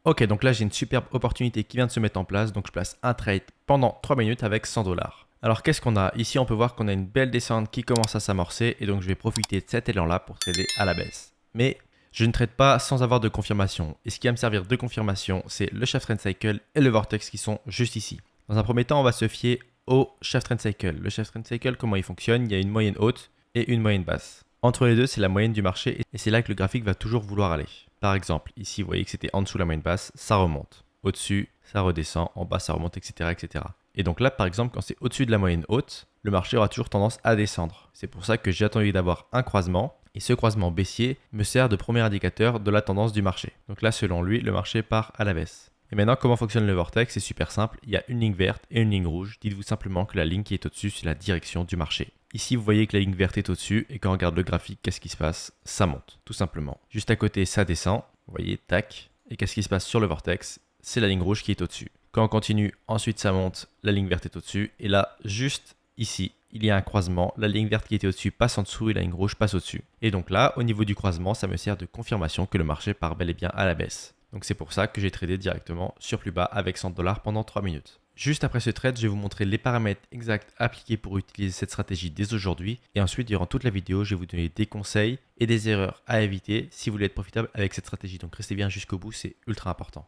Ok, donc là j'ai une superbe opportunité qui vient de se mettre en place, donc je place un trade pendant 3 minutes avec 100 $. Alors qu'est-ce qu'on a? Ici on peut voir qu'on a une belle descente qui commence à s'amorcer et donc je vais profiter de cet élan là pour trader à la baisse. Mais je ne trade pas sans avoir de confirmation. Et ce qui va me servir de confirmation, c'est le Shaft Trend Cycle et le Vortex qui sont juste ici. Dans un premier temps, on va se fier au Shaft Trend Cycle. Le Shaft Trend Cycle, comment il fonctionne? Il y a une moyenne haute et une moyenne basse. Entre les deux, c'est la moyenne du marché et c'est là que le graphique va toujours vouloir aller. Par exemple, ici, vous voyez que c'était en dessous de la moyenne basse, ça remonte. Au-dessus, ça redescend, en bas, ça remonte, etc., etc. Et donc là, par exemple, quand c'est au-dessus de la moyenne haute, le marché aura toujours tendance à descendre. C'est pour ça que j'ai attendu d'avoir un croisement. Et ce croisement baissier me sert de premier indicateur de la tendance du marché. Donc là, selon lui, le marché part à la baisse. Et maintenant, comment fonctionne le vortex? C'est super simple. Il y a une ligne verte et une ligne rouge. Dites-vous simplement que la ligne qui est au-dessus, c'est la direction du marché. Ici, vous voyez que la ligne verte est au-dessus. Et quand on regarde le graphique, qu'est-ce qui se passe? Ça monte, tout simplement. Juste à côté, ça descend. Vous voyez, tac. Et qu'est-ce qui se passe sur le vortex? C'est la ligne rouge qui est au-dessus. Quand on continue, ensuite ça monte. La ligne verte est au-dessus. Et là, juste ici, il y a un croisement, la ligne verte qui était au-dessus passe en dessous et la ligne rouge passe au-dessus. Et donc là, au niveau du croisement, ça me sert de confirmation que le marché part bel et bien à la baisse. Donc c'est pour ça que j'ai tradé directement sur plus bas avec 100 $ pendant 3 minutes. Juste après ce trade, je vais vous montrer les paramètres exacts appliqués pour utiliser cette stratégie dès aujourd'hui. Et ensuite, durant toute la vidéo, je vais vous donner des conseils et des erreurs à éviter si vous voulez être profitable avec cette stratégie. Donc restez bien jusqu'au bout, c'est ultra important.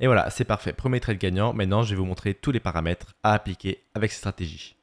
Et voilà, c'est parfait. Premier trade gagnant. Maintenant, je vais vous montrer tous les paramètres à appliquer avec cette stratégie.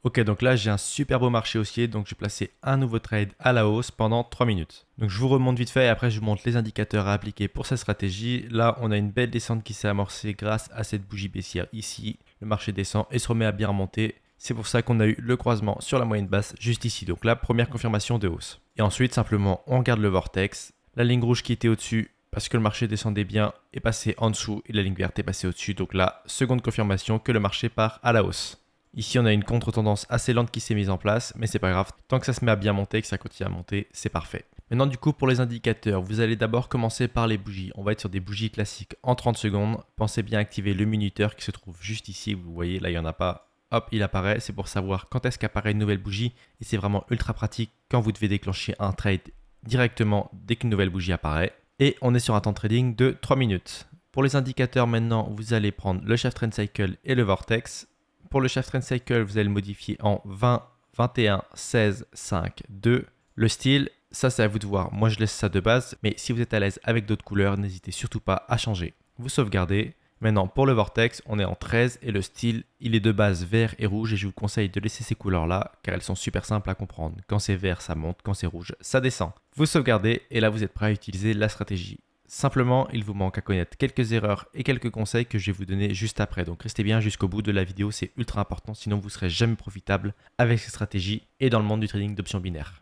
Ok, donc là, j'ai un super beau marché haussier. Donc, je vais placer un nouveau trade à la hausse pendant 3 minutes. Donc, je vous remonte vite fait et après, je vous montre les indicateurs à appliquer pour cette stratégie. Là, on a une belle descente qui s'est amorcée grâce à cette bougie baissière ici. Le marché descend et se remet à bien remonter. C'est pour ça qu'on a eu le croisement sur la moyenne basse juste ici. Donc là, première confirmation de hausse. Et ensuite, simplement, on regarde le vortex. La ligne rouge qui était au-dessus, parce que le marché descendait bien, est passé en dessous et la ligne verte est passée au-dessus. Donc là, seconde confirmation que le marché part à la hausse. Ici, on a une contre-tendance assez lente qui s'est mise en place, mais c'est pas grave. Tant que ça se met à bien monter et que ça continue à monter, c'est parfait. Maintenant, du coup, pour les indicateurs, vous allez d'abord commencer par les bougies. On va être sur des bougies classiques en 30 secondes. Pensez bien à activer le minuteur qui se trouve juste ici. Vous voyez, là, il n'y en a pas. Hop, il apparaît. C'est pour savoir quand est-ce qu'apparaît une nouvelle bougie. Et c'est vraiment ultra pratique quand vous devez déclencher un trade directement dès qu'une nouvelle bougie apparaît. Et on est sur un temps de trading de 3 minutes. Pour les indicateurs maintenant, vous allez prendre le Shaft Trend Cycle et le Vortex. Pour le Shaft Trend Cycle, vous allez le modifier en 20, 21, 16, 5, 2. Le style, ça c'est à vous de voir. Moi je laisse ça de base, mais si vous êtes à l'aise avec d'autres couleurs, n'hésitez surtout pas à changer. Vous sauvegardez. Maintenant pour le Vortex, on est en 13 et le style, il est de base vert et rouge et je vous conseille de laisser ces couleurs-là car elles sont super simples à comprendre. Quand c'est vert, ça monte, quand c'est rouge, ça descend. Vous sauvegardez et là vous êtes prêt à utiliser la stratégie. Simplement, il vous manque à connaître quelques erreurs et quelques conseils que je vais vous donner juste après. Donc restez bien jusqu'au bout de la vidéo, c'est ultra important, sinon vous ne serez jamais profitable avec cette stratégie et dans le monde du trading d'options binaires.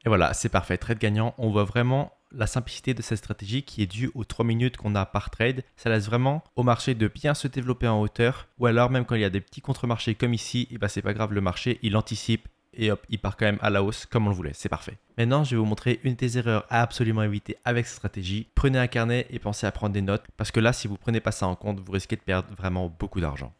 Et voilà, c'est parfait, trade gagnant. On voit vraiment la simplicité de cette stratégie qui est due aux 3 minutes qu'on a par trade. Ça laisse vraiment au marché de bien se développer en hauteur ou alors même quand il y a des petits contre-marchés comme ici, et ben c'est pas grave, le marché il anticipe et hop, il part quand même à la hausse comme on le voulait, c'est parfait. Maintenant, je vais vous montrer une des erreurs à absolument éviter avec cette stratégie. Prenez un carnet et pensez à prendre des notes parce que là, si vous ne prenez pas ça en compte, vous risquez de perdre vraiment beaucoup d'argent.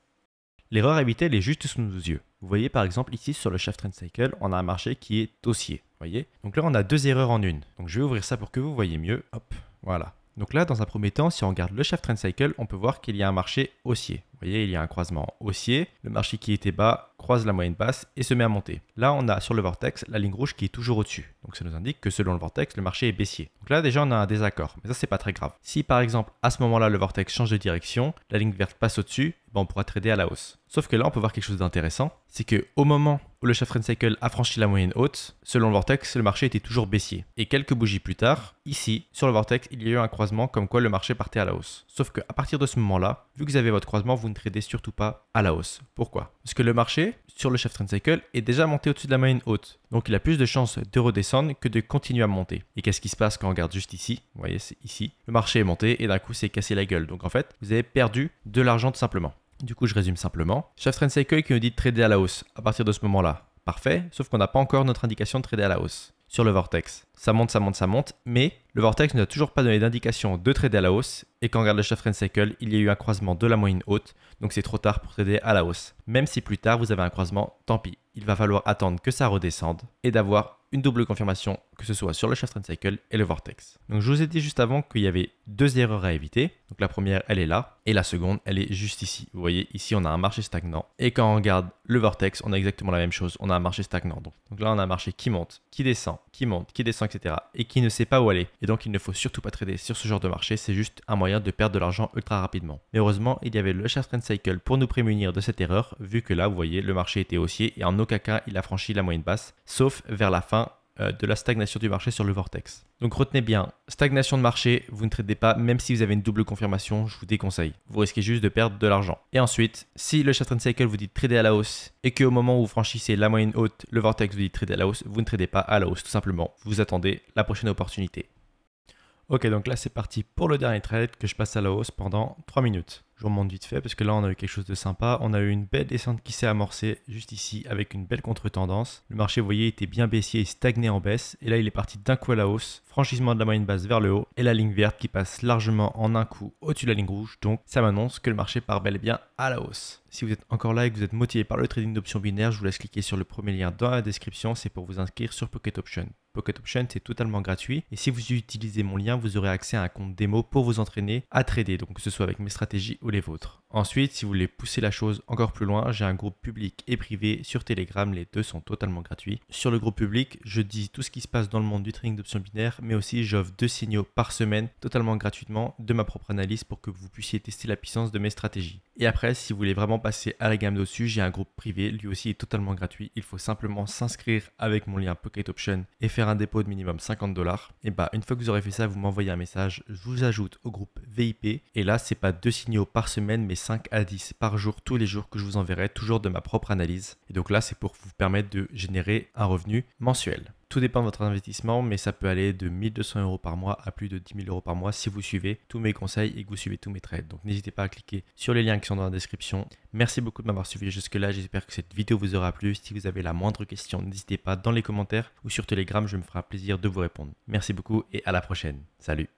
L'erreur à éviter, elle est juste sous nos yeux. Vous voyez par exemple ici sur le Shaft Trend Cycle, on a un marché qui est haussier. Voyez. Donc là, on a deux erreurs en une. Donc je vais ouvrir ça pour que vous voyez mieux. Hop, voilà. Donc là, dans un premier temps, si on regarde le Shaft Trend Cycle, on peut voir qu'il y a un marché haussier. Vous voyez, il y a un croisement haussier. Le marché qui était bas croise la moyenne basse et se met à monter. Là, on a sur le vortex la ligne rouge qui est toujours au-dessus. Donc ça nous indique que selon le vortex, le marché est baissier. Donc là, déjà, on a un désaccord. Mais ça, c'est pas très grave. Si par exemple, à ce moment-là, le vortex change de direction, la ligne verte passe au-dessus, on pourra trader à la hausse. Sauf que là, on peut voir quelque chose d'intéressant. C'est qu'au moment où le Shaft Trend Cycle a franchi la moyenne haute, selon le vortex, le marché était toujours baissier. Et quelques bougies plus tard, ici, sur le vortex, il y a eu un croisement comme quoi le marché partait à la hausse. Sauf qu'à partir de ce moment-là, vu que vous avez votre croisement, vous ne tradez surtout pas à la hausse. Pourquoi? Parce que le marché, sur le Shaft Trend Cycle, est déjà monté au-dessus de la moyenne haute. Donc il a plus de chances de redescendre que de continuer à monter. Et qu'est-ce qui se passe quand on regarde juste ici? Vous voyez, c'est ici. Le marché est monté et d'un coup, c'est cassé la gueule. Donc en fait, vous avez perdu de l'argent tout simplement. Du coup, je résume simplement. Shaft Trend Cycle qui nous dit de trader à la hausse à partir de ce moment-là. Parfait, sauf qu'on n'a pas encore notre indication de trader à la hausse. sur le Vortex. Ça monte, ça monte, ça monte, mais le Vortex ne a toujours pas donné d'indication de trader à la hausse. Et quand on regarde le Chart Trend Cycle, il y a eu un croisement de la moyenne haute, donc c'est trop tard pour trader à la hausse. Même si plus tard vous avez un croisement, tant pis. Il va falloir attendre que ça redescende et d'avoir une double confirmation, que ce soit sur le Chart Trend Cycle et le Vortex. Donc je vous ai dit juste avant qu'il y avait deux erreurs à éviter. Donc la première, elle est là, et la seconde, elle est juste ici. Vous voyez, ici on a un marché stagnant. Et quand on regarde le Vortex, on a exactement la même chose, on a un marché stagnant. Donc là on a un marché qui monte, qui descend, qui monte, qui descend, etc. et qui ne sait pas où aller. Et donc il ne faut surtout pas trader sur ce genre de marché, c'est juste un moyen de perdre de l'argent ultra rapidement. Mais heureusement, il y avait le Chart Trend Cycle pour nous prémunir de cette erreur, vu que là, vous voyez, le marché était haussier et en aucun cas il a franchi la moyenne basse, sauf vers la fin de la stagnation du marché sur le Vortex. Donc retenez bien, stagnation de marché, vous ne tradez pas, même si vous avez une double confirmation, je vous déconseille. Vous risquez juste de perdre de l'argent. Et ensuite, si le Chart Trend Cycle vous dit de trader à la hausse et qu'au moment où vous franchissez la moyenne haute, le Vortex vous dit de trader à la hausse, vous ne tradez pas à la hausse, tout simplement. Vous attendez la prochaine opportunité. Ok, donc là c'est parti pour le dernier trade que je passe à la hausse pendant 3 minutes. Je vous remonte vite fait parce que là on a eu quelque chose de sympa. On a eu une belle descente qui s'est amorcée juste ici avec une belle contre-tendance. Le marché, vous voyez, était bien baissier et stagné en baisse. Et là il est parti d'un coup à la hausse. Franchissement de la moyenne basse vers le haut. Et la ligne verte qui passe largement en un coup au-dessus de la ligne rouge. Donc ça m'annonce que le marché part bel et bien à la hausse. Si vous êtes encore là et que vous êtes motivé par le trading d'options binaires, je vous laisse cliquer sur le premier lien dans la description. C'est pour vous inscrire sur Pocket Option. Pocket Option, c'est totalement gratuit. Et si vous utilisez mon lien, vous aurez accès à un compte démo pour vous entraîner à trader. Donc que ce soit avec mes stratégies ou les vôtres. Ensuite, si vous voulez pousser la chose encore plus loin, j'ai un groupe public et privé sur Telegram. Les deux sont totalement gratuits. Sur le groupe public, je dis tout ce qui se passe dans le monde du trading d'options binaires, mais aussi j'offre 2 signaux par semaine totalement gratuitement de ma propre analyse pour que vous puissiez tester la puissance de mes stratégies. Et après, si vous voulez vraiment passer à la gamme dessus, j'ai un groupe privé, lui aussi est totalement gratuit. Il faut simplement s'inscrire avec mon lien Pocket Option et faire un dépôt de minimum $50. Et bah, une fois que vous aurez fait ça, vous m'envoyez un message, je vous ajoute au groupe VIP. Et là, c'est pas 2 signaux par semaine, mais 5 à 10 par jour, tous les jours que je vous enverrai, toujours de ma propre analyse. Et donc là, c'est pour vous permettre de générer un revenu mensuel. Tout dépend de votre investissement, mais ça peut aller de 1 200 € par mois à plus de 10 000 € par mois si vous suivez tous mes conseils et que vous suivez tous mes trades. Donc n'hésitez pas à cliquer sur les liens qui sont dans la description. Merci beaucoup de m'avoir suivi jusque-là. J'espère que cette vidéo vous aura plu. Si vous avez la moindre question, n'hésitez pas dans les commentaires ou sur Telegram, je me ferai un plaisir de vous répondre. Merci beaucoup et à la prochaine. Salut!